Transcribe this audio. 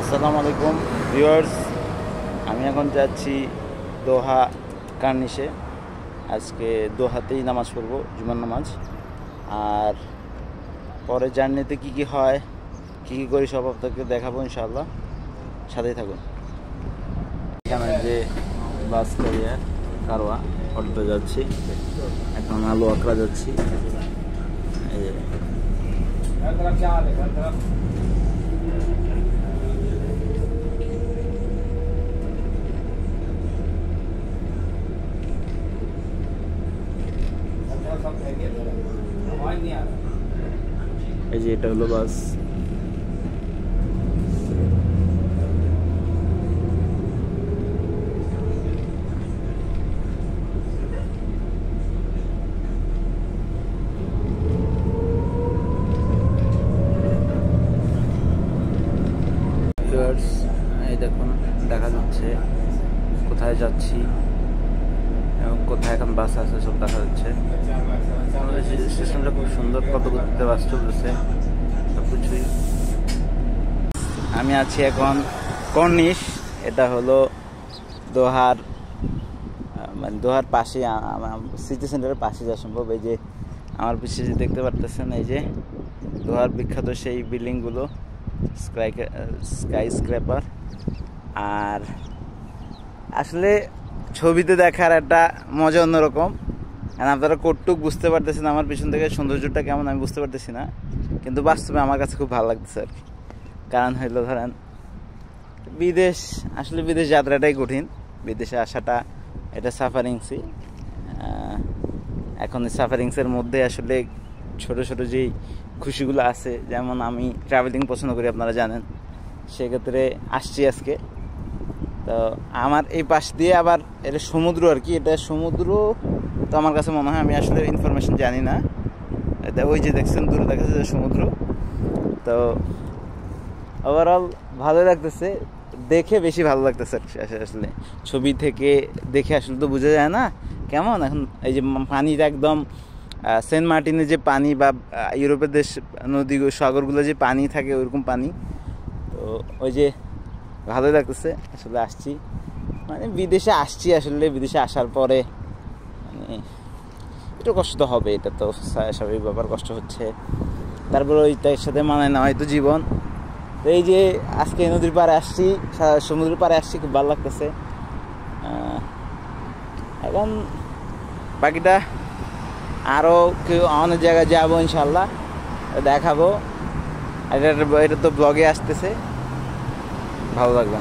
আসসালামু আলাইকুম ভিউয়ার্স, আমি এখন যাচ্ছি দোহা কার্নিশে। আজকে দোহাতেই নামাজ পড়ব, জুমার নামাজ। আর পরে জার্নিতে কি হয়, কি করি সব আপনাকে দেখাবো ইনশাআল্লাহ, সাথেই থাকুন। এখানে যে বাস ক্যারিয়ার কারওয়া অটোতে যাচ্ছি, এখন আলু আকরা যাচ্ছি। এই যে এটা হলো বাস। এই দেখুন, দেখা যাচ্ছে কোথায় যাচ্ছি এবং কোথায় এখন বাস আছে সব দেখা যাচ্ছে। স্টেশনটা খুব সুন্দর, কত গতিতে বাস চলতেছে সবকিছুই। আমি আছি এখন কর্নিশ। এটা হলো দোহার, মানে দোহার পাশে, সিটি সেন্টারের পাশে যা সম্ভব। এই যে আমার পিছিয়ে যে দেখতে পারতেছেন, এই যে দোহার বিখ্যাত সেই বিল্ডিংগুলো, স্কাই স্ক্র্যাপার। আর আসলে ছবিতে দেখার একটা মজা অন্যরকম। আপনারা কতটুক বুঝতে পারতেছেন আমার পিছন থেকে সৌন্দর্যটা কেমন আমি বুঝতে পারতেছি না, কিন্তু বাস্তবে আমার কাছে খুব ভালো লাগতেছে আর কি। কারণ হইলো ধরেন বিদেশ, আসলে বিদেশ যাত্রাটাই কঠিন, বিদেশে আসাটা এটা সাফারিংসই। এখন এই সাফারিংসের মধ্যে আসলে ছোট ছোট যেই খুশিগুলো আছে, যেমন আমি ট্রাভেলিং পছন্দ করি আপনারা জানেন, সেক্ষেত্রে আসছি আজকে। তো আমার এই পাশ দিয়ে আবার এটা সমুদ্র আর কি, এটা সমুদ্র তো আমার কাছে মনে হয়, আমি আসলে ইনফরমেশন জানি না। এটা ওই যে দেখছেন দূরে দেখা যাচ্ছে সমুদ্র। তো ওভারঅল ভালো লাগতেছে, দেখে বেশি ভালো লাগতেছে আসলে। ছবি থেকে দেখে আসলে তো বোঝা যায় না কেমন। এখন এই যে পানিটা একদম সেন্ট মার্টিনের যে পানি বা ইউরোপের দেশ নদী সাগরগুলো যে পানি থাকে ওইরকম পানি। তো ওই যে ভালোই লাগতেছে আসলে। আসছি মানে বিদেশে আসছি, আসলে বিদেশে আসার পরে মানে একটু কষ্ট তো হবে, এটা তো স্বাভাবিক ব্যাপার, কষ্ট হচ্ছে। তারপরে ওইটার সাথে মানায় না হয়তো জীবন। তো এই যে আজকে নদীর পাড়ে আসছি, সমুদ্রের পাড়ে আসছি, খুব ভালো লাগতেছে। এখন বাকিটা আরও কেউ অনেক জায়গায় যাবো ইনশাল্লাহ, দেখাবো। এটা তো ব্লগে আসতেছে, ভালো লাগবে।